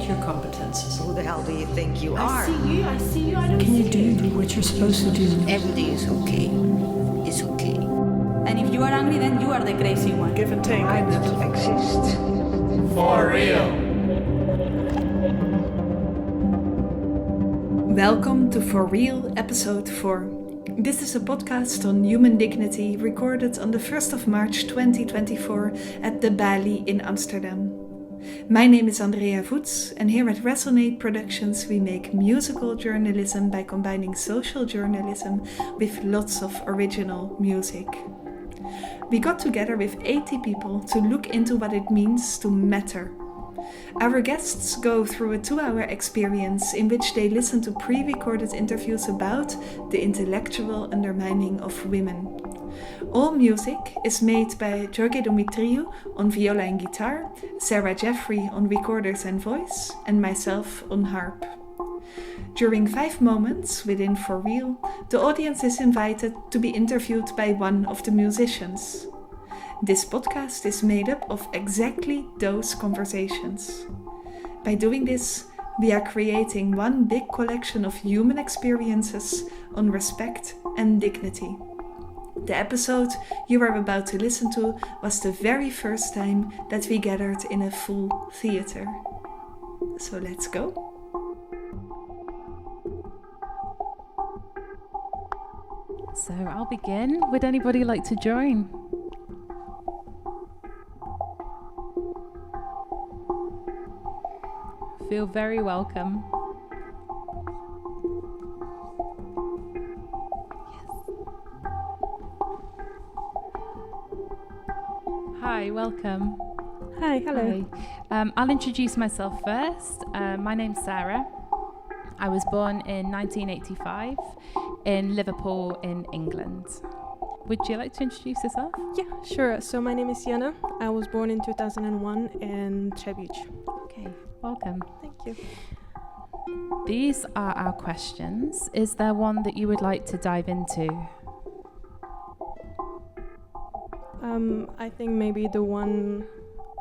evaluate your competences. Who the hell do you think you are? I see you, I don't Can you see you. do what you're supposed to do? Everything is okay. It's okay. And if you are angry, then you are the crazy one. Give and take. I don't exist. For real. Welcome to For Real episode 4. This is a podcast on human dignity recorded on the 1st of March 2024 at the Balie in Amsterdam. My name is Andrea Voets, and here at Resonate Productions we make musical journalism by combining social journalism with lots of original music. We got together with 80 people to look into what it means to matter. Our guests go through a 2-hour experience in which they listen to pre-recorded interviews about the intellectual undermining of women. All music is made by Jorge Dumitriu on viola and guitar, Sarah Jeffrey on recorders and voice, and myself on harp. During 5 moments within For Real, the audience is invited to be interviewed by one of the musicians. This podcast is made up of exactly those conversations. By doing this, we are creating one big collection of human experiences on respect and dignity. The episode you are about to listen to was the very first time that we gathered in a full theater. So let's go. So I'll begin. Would anybody like to join? Feel very welcome. Hi, welcome. Hi, hello. Hi. I'll introduce myself first. My name's Sarah. I was born in 1985 in Liverpool in England. Would you like to introduce yourself? Yeah, sure. So my name is Janna. I was born in 2001 in Tsjevitsj. Okay, welcome. Thank you. These are our questions. Is there one that you would like to dive into? I think maybe the one,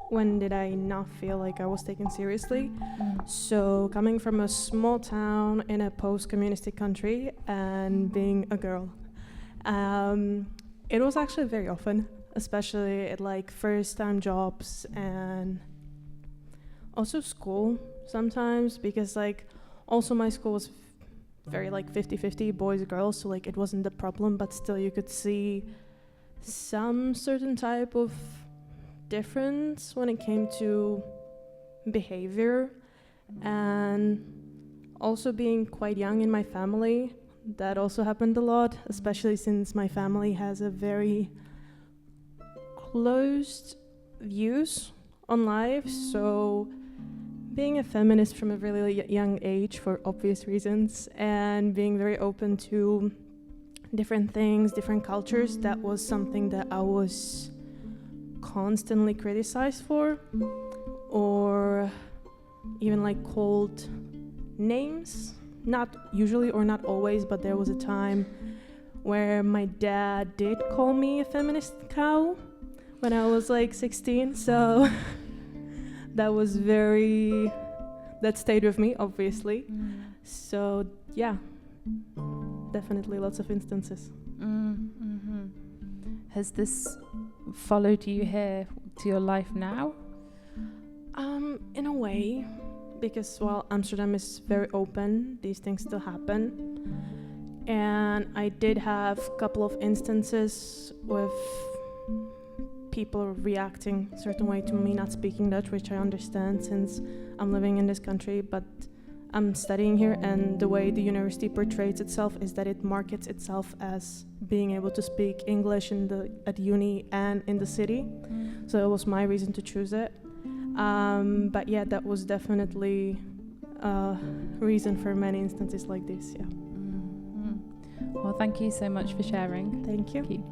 when did I not feel like I was taken seriously? So coming from a small town in a post-communistic country and being a girl, it was actually very often, especially at like first-time jobs and also school sometimes, because like also my school was very like 50-50 boys girls, so like it wasn't the problem, but still you could see some certain type of difference when it came to behavior. And also being quite young in my family, that also happened a lot, especially since my family has a very closed views on life. So being a feminist from a really young age for obvious reasons, and being very open to different things, different cultures, that was something that I was constantly criticized for, or even like called names. Not usually or not always, but there was a time where my dad did call me a feminist cow when I was like 16, so that stayed with me, obviously. So yeah, definitely lots of instances. Mm-hmm. Has this followed you here to your life now? In a way, because while Amsterdam is very open, these things still happen. And I did have a couple of instances with people reacting a certain way to me not speaking Dutch, which I understand since I'm living in this country, but I'm studying here, and the way the university portrays itself is that it markets itself as being able to speak English at uni and in the city. So it was my reason to choose it. But yeah, that was definitely a reason for many instances like this, yeah. Well, thank you so much for sharing. Thank you. Thank you.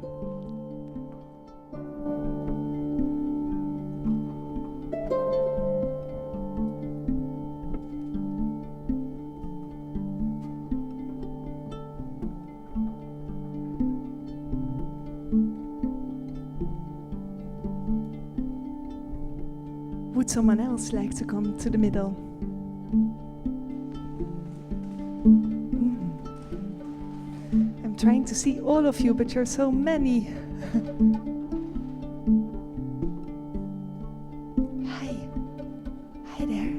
Would someone else like to come to the middle? trying to see all of you, but you're so many. Hi. Hi there.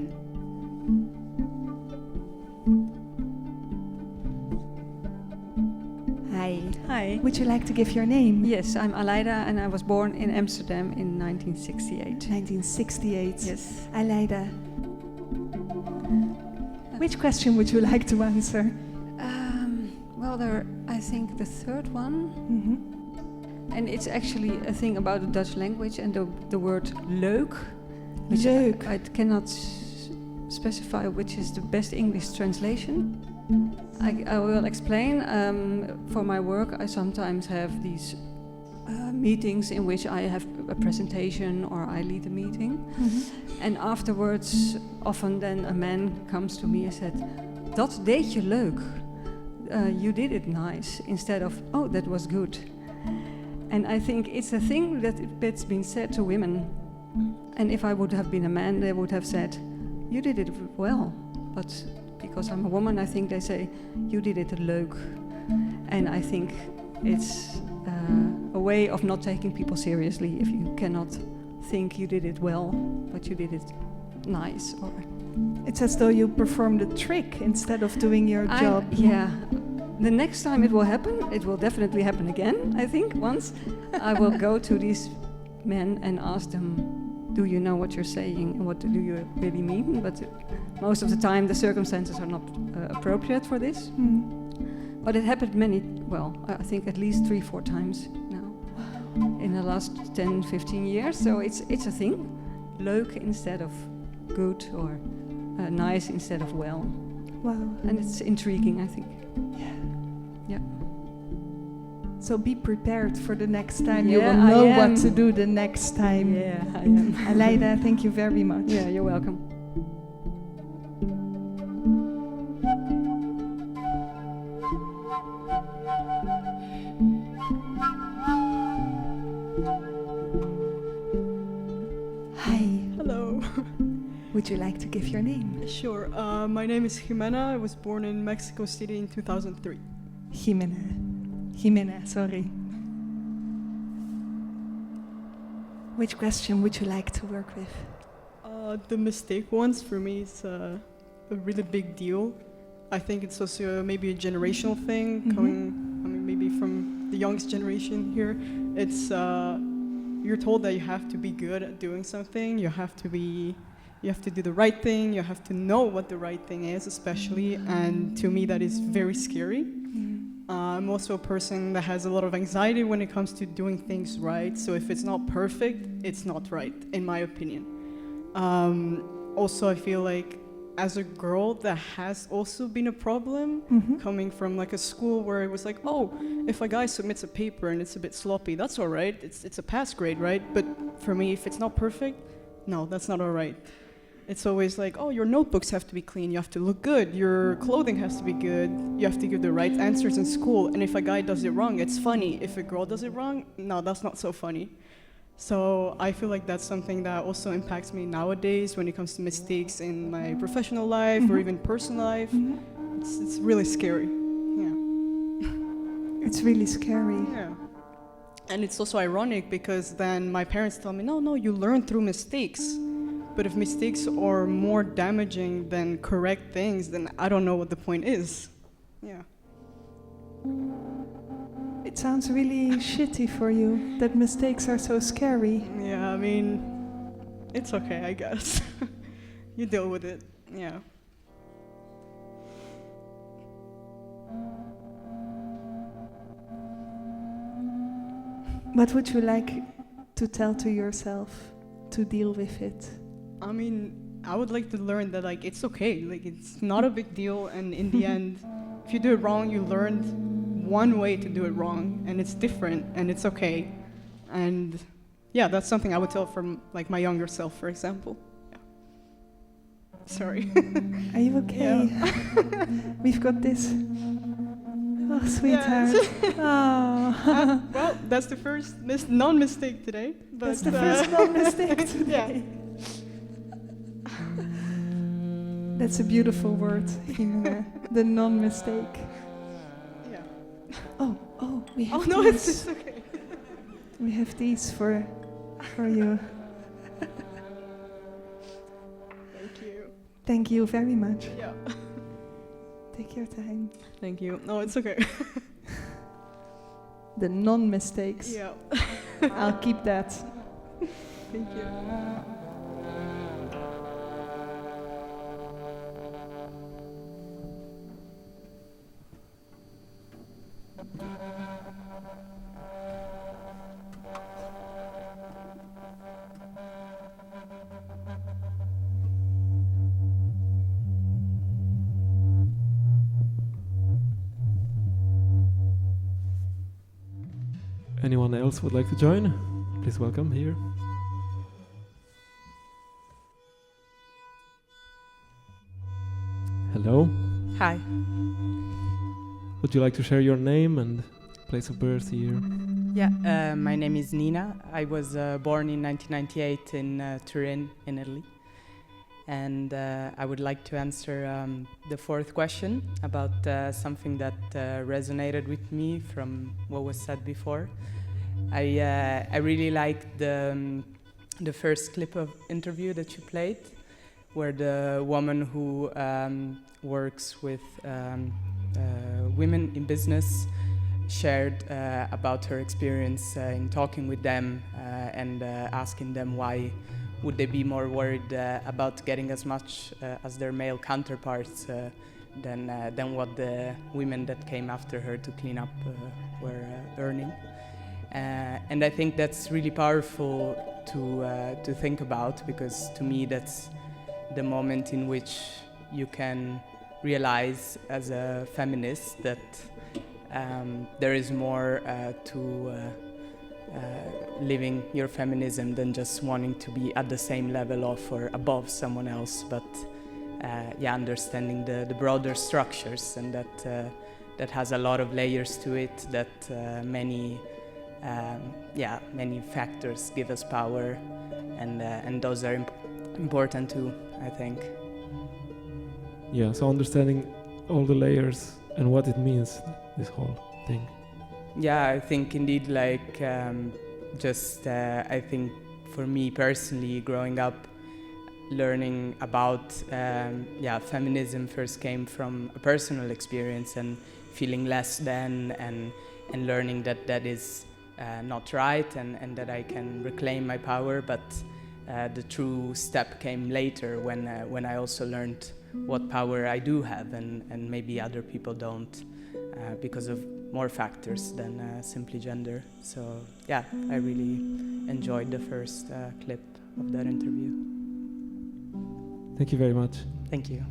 Hi. Hi. Would you like to give your name? Yes, I'm Aleida and I was born in Amsterdam in 1968. 1968. Yes. Aleida. Which question would you like to answer? Well, I think the third one. Mm-hmm. And it's actually a thing about the Dutch language and the word leuk. Which Leuk. I cannot specify which is the best English translation. I will explain. For my work, I sometimes have these meetings in which I have a presentation or I lead a meeting. Mm-hmm. And afterwards, often then a man comes to me and said, "Dat deed je leuk. You did it nice," instead of, "Oh, that was good." And I think it's a thing that's been said to women. And if I would have been a man, they would have said, "You did it well." But because I'm a woman, I think they say, "You did it leuk." And I think it's a way of not taking people seriously if you cannot think you did it well, but you did it nice. Or It's as though you performed a trick instead of doing your job. Yeah. The next time it will happen, it will definitely happen again, I think, once. I will go to these men and ask them, "Do you know what you're saying and what do you really mean?" But most of the time the circumstances are not appropriate for this. Mm. But it happened I think at least 3-4 times now in the last 10, 15 years. So it's a thing. Leuk instead of good, or nice instead of well. Wow. And it's intriguing, I think. Yeah. So be prepared for the next time. You Yeah, will know I am. what to do the next time. Yeah, I am. Aleida, thank you very much. Yeah, you're welcome. Hi. Hello. Would you like to give your name? Sure. My name is Ximena. I was born in Mexico City in 2003. Ximena, sorry. Which question would you like to work with? The mistake ones for me is a really big deal. I think it's also maybe a generational thing coming, maybe from the youngest generation here. It's you're told that you have to be good at doing something. You have to do the right thing. You have to know what the right thing is, especially. And to me, that is very scary. I'm also a person that has a lot of anxiety when it comes to doing things right. So if it's not perfect, it's not right, in my opinion. Also, I feel like as a girl, that has also been a problem, coming from like a school where it was like, oh, if a guy submits a paper and it's a bit sloppy, that's all right. It's a pass grade, right? But for me, if it's not perfect, no, that's not all right. It's always like, oh, your notebooks have to be clean, you have to look good, your clothing has to be good, you have to give the right answers in school, and if a guy does it wrong, it's funny. If a girl does it wrong, no, that's not so funny. So I feel like that's something that also impacts me nowadays when it comes to mistakes in my professional life or even personal life. It's really scary. Yeah. It's really scary. Yeah. And it's also ironic because then my parents tell me, no, you learn through mistakes. But if mistakes are more damaging than correct things, then I don't know what the point is. Yeah. It sounds really shitty for you that mistakes are so scary. Yeah, I mean, it's okay, I guess. You deal with it, yeah. What would you like to tell to yourself to deal with it? I mean, I would like to learn that, like, it's okay. Like, it's not a big deal, and in the end, if you do it wrong, you learned one way to do it wrong, and it's different, and it's okay. And yeah, that's something I would tell from, like, my younger self, for example. Yeah. Sorry. Are you okay? Yeah. We've got this. Oh, sweetheart. Oh. Well, that's the first non-mistake today. But, That's the first non-mistake today. Yeah. That's a beautiful word, Ximena. The non-mistake. Yeah. We have Oh no, these. it's okay. We have these for you. Thank you. Thank you very much. Yeah. Take your time. Thank you. No, it's okay. The non-mistakes. Yeah. I'll keep that. Thank you. Anyone else would like to join? Please welcome here. Hello. Hi. Would you like to share your name and place of birth here? Yeah, my name is Nina. I was born in 1998 in Turin, in Italy. And I would like to answer the fourth question about something that resonated with me from what was said before. I really liked the first clip of interview that you played, where the woman who works with women in business shared about her experience in talking with them and asking them why would they be more worried about getting as much as their male counterparts than what the women that came after her to clean up were earning. And I think that's really powerful to think about, because to me that's the moment in which you can realize as a feminist that there is more to living your feminism than just wanting to be at the same level of or above someone else, but understanding the broader structures, and that has a lot of layers to it, that many factors give us power, and those are important too, I think. Yeah, so understanding all the layers and what it means, this whole thing. Yeah, I think indeed, like, I think for me personally, growing up, learning about, feminism first came from a personal experience and feeling less than, and learning that is not right, and that I can reclaim my power. But the true step came later when I also learned what power I do have, and maybe other people don't, because of more factors than simply gender. So yeah, I really enjoyed the first clip of that interview. Thank you very much. Thank you.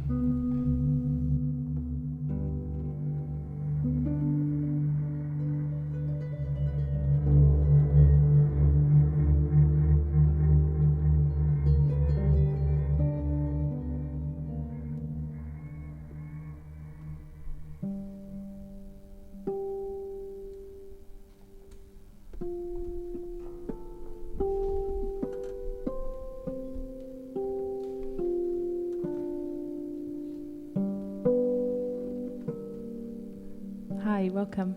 Hi, welcome.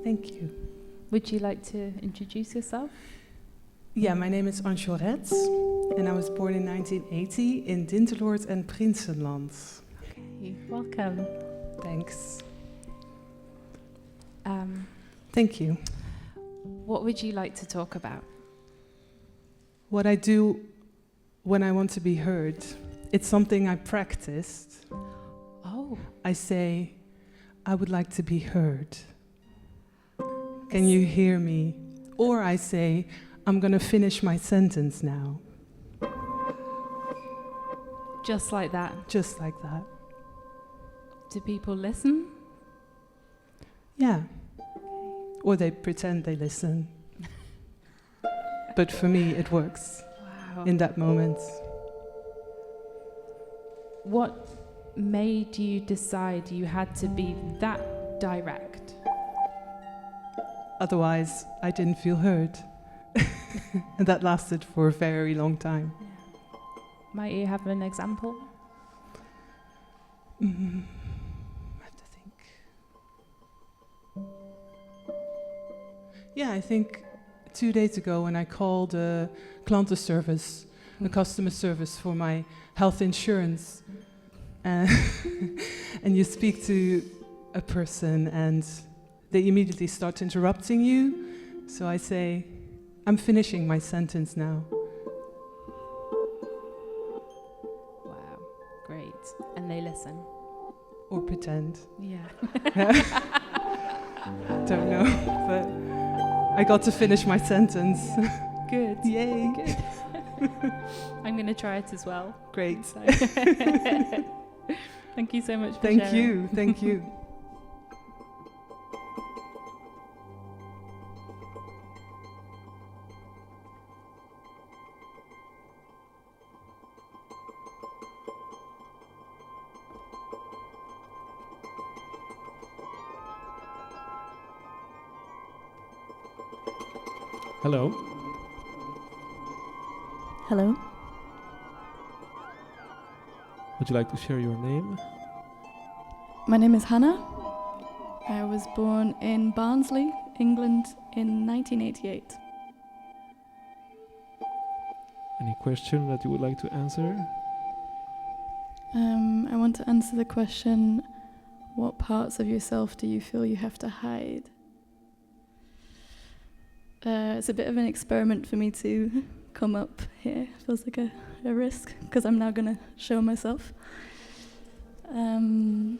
Thank you. Would you like to introduce yourself? Yeah, my name is Anjoret, and I was born in 1980 in Dinteloord and Prinsenland. Okay, welcome. Thanks. Thank you. What would you like to talk about? What I do when I want to be heard, it's something I practiced. Oh. I say, I would like to be heard. Can you hear me? Or I say, I'm going to finish my sentence now. Just like that? Just like that. Do people listen? Yeah. Or they pretend they listen. But for me, it works. Wow. In that moment. What made you decide you had to be that direct? Otherwise, I didn't feel heard. And that lasted for a very long time. Yeah. Might you have an example? I have to think. Yeah, I think 2 days ago when I called klantenservice, the customer service for my health insurance, and you speak to a person and they immediately start interrupting you. So I say, I'm finishing my sentence now. Wow, great. And they listen. Or pretend. Yeah. Don't know, but I got to finish my sentence. Good. Yay. Good. I'm going to try it as well. Great. So. Thank you so much for Thank sharing. you. Thank you. Hello. Hello. Would you like to share your name? My name is Hannah. I was born in Barnsley, England in 1988. Any question that you would like to answer? I want to answer the question, what parts of yourself do you feel you have to hide? It's a bit of an experiment for me to come up here. Feels like a risk, because I'm now going to show myself. When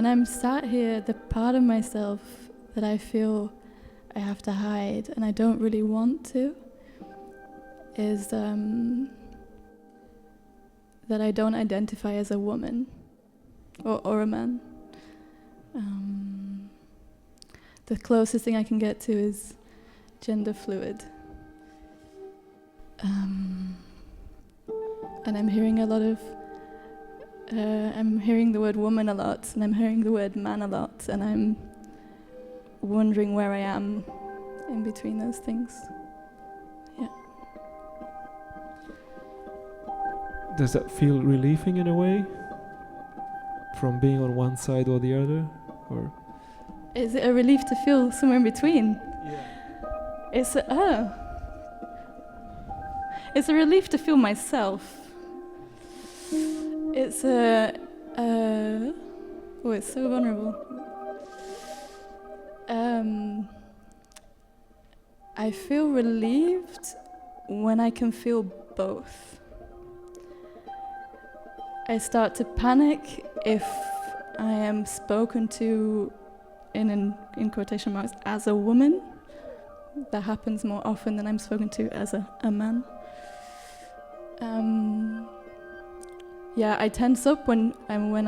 I'm sat here, the part of myself that I feel I have to hide, and I don't really want to, is that I don't identify as a woman or a man. The closest thing I can get to is gender fluid. And I'm hearing a lot of, I'm hearing the word woman a lot, and I'm hearing the word man a lot, and I'm wondering where I am in between those things. Yeah. Does that feel relieving in a way? From being on one side or the other? Or? Is it a relief to feel somewhere in between? Yeah. It's a relief to feel myself. It's oh, it's so vulnerable. I feel relieved when I can feel both. I start to panic if I am spoken to in quotation marks as a woman. That happens more often than I'm spoken to as a man. Yeah, I tense up when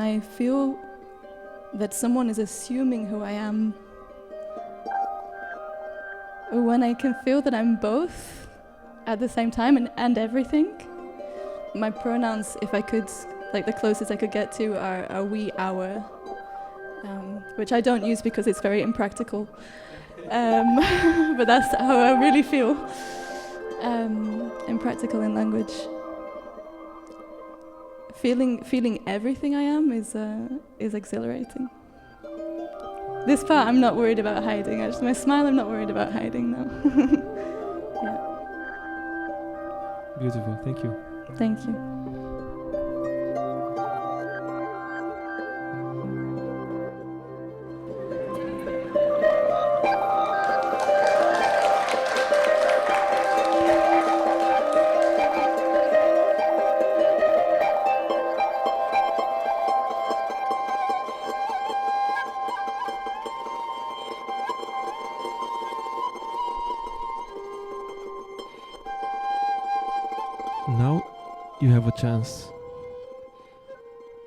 I feel that someone is assuming who I am. When I can feel that I'm both at the same time and everything. My pronouns, if I could, like the closest I could get to are we, our, which I don't use because it's very impractical. But that's how I really feel. Impractical in language. Feeling everything I am is exhilarating. This part I'm not worried about hiding. Actually, my smile I'm not worried about hiding now. Yeah. Beautiful, thank you. Thank you. Now you have a chance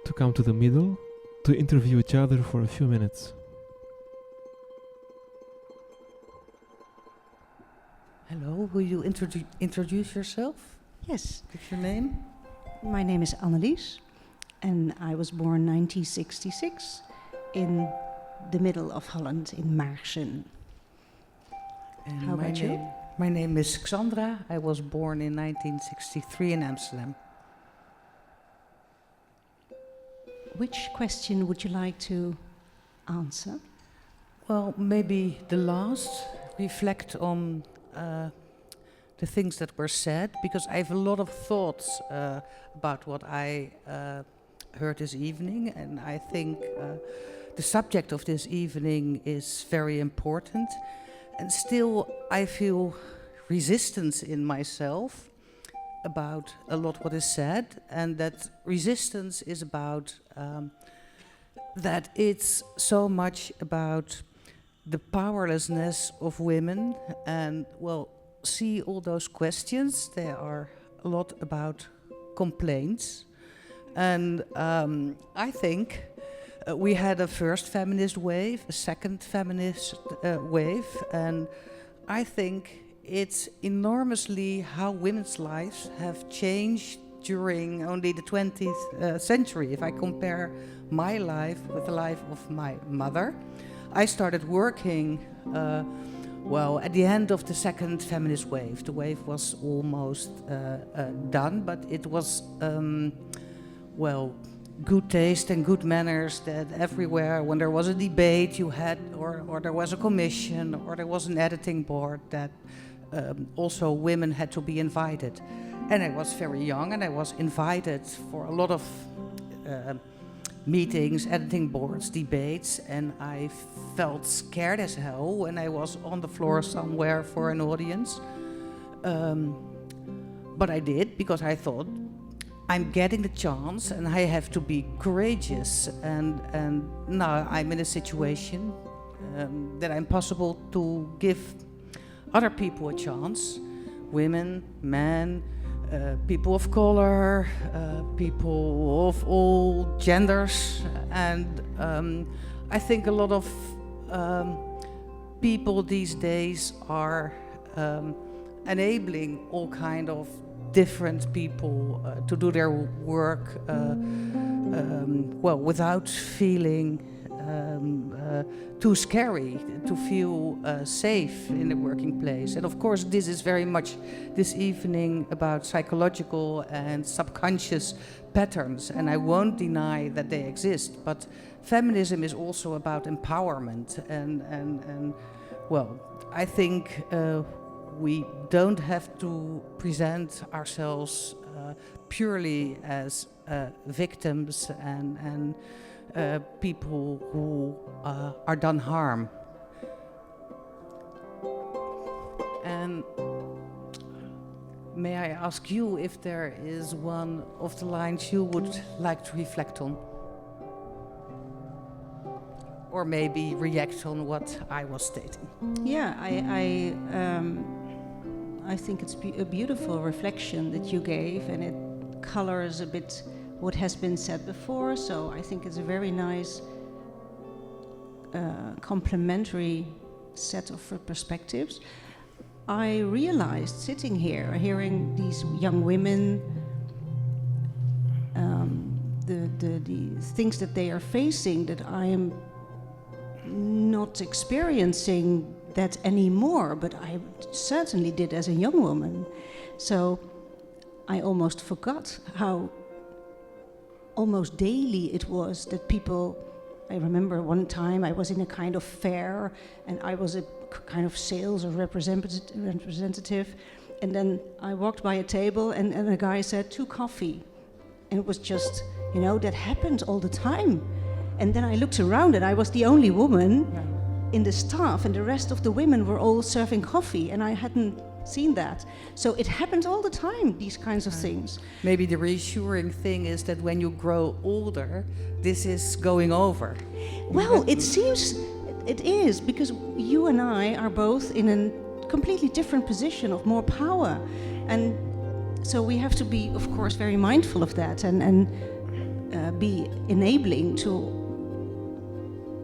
to come to the middle to interview each other for a few minutes. Hello, will you introduce yourself? Yes. What's your name? My name is Annelies, and I was born 1966 in the middle of Holland in Maarssen. And How about you? My name is Xandra. I was born in 1963 in Amsterdam. Which question would you like to answer? Well, maybe the last, reflect on the things that were said, because I have a lot of thoughts about what I heard this evening, and I think the subject of this evening is very important, and still I feel resistance in myself about a lot what is said, and that resistance is about that it's so much about the powerlessness of women, and well, see all those questions, there are a lot about complaints, and I think we had a first feminist wave, a second feminist wave, and I think it's enormously how women's lives have changed during only the 20th century. If I compare my life with the life of my mother, I started working at the end of the second feminist wave. The wave was almost done, but it was good taste and good manners that everywhere when there was a debate you had, or there was a commission, or there was an editing board, that also women had to be invited. And I was very young, and I was invited for a lot of meetings, editing boards, debates, and I felt scared as hell when I was on the floor somewhere for an audience. But I did, because I thought, I'm getting the chance and I have to be courageous, and now I'm in a situation that I'm possible to give other people a chance, women, men, people of color, people of all genders, and I think a lot of people these days are enabling all kind of different people to do their work without feeling too scary, to feel safe in the working place. And of course this is very much this evening about psychological and subconscious patterns, and I won't deny that they exist, but feminism is also about empowerment, and I think we don't have to present ourselves purely as victims and people who are done harm. And may I ask you if there is one of the lines you would like to reflect on? Or maybe react on what I was stating. Yeah, I think it's a beautiful reflection that you gave, and it colors a bit what has been said before, so I think it's a very nice complementary set of perspectives. I realized sitting here, hearing these young women, the things that they are facing, that I am not experiencing that anymore, but I certainly did as a young woman. So I almost forgot how almost daily it was that people, I remember one time I was in a kind of fair and I was a kind of sales or representative, and then I walked by a table and a guy said, 2 coffee. And it was just, that happened all the time. And then I looked around and I was the only woman in the staff, and the rest of the women were all serving coffee, and I hadn't seen that. So it happens all the time, these kinds of things. Maybe the reassuring thing is that when you grow older, this is going over. Well, it seems it is, because you and I are both in a completely different position of more power. And so we have to be, of course, very mindful of that and be enabling to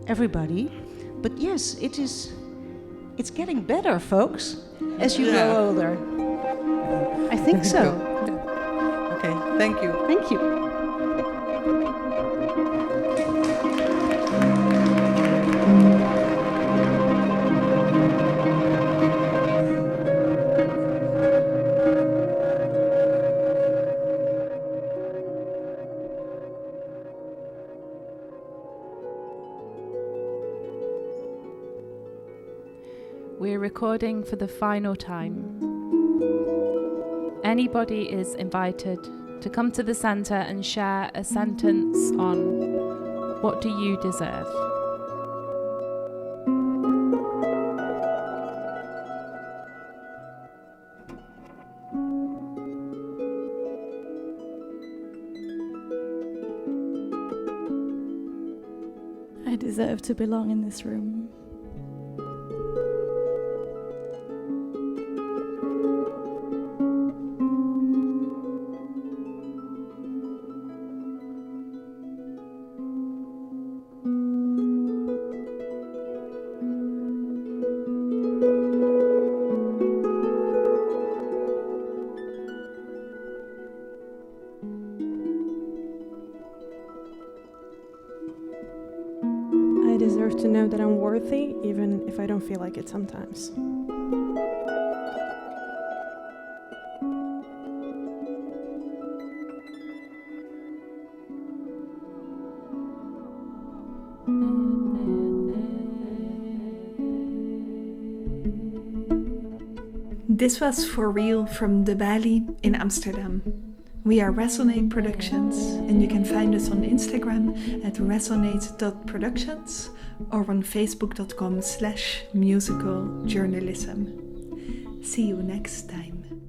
everybody. But yes, it's getting better, folks, as you grow older. I think so. Okay, thank you. Thank you. we're recording for the final time. Anybody is invited to come to the centre and share a sentence on what do you deserve. I deserve to belong in this room. I deserve to know that I'm worthy, even if I don't feel like it sometimes. This was For Real from the Balie in Amsterdam. We are Resonate Productions, and you can find us on Instagram at resonate.productions or on facebook.com/musicaljournalism. See you next time.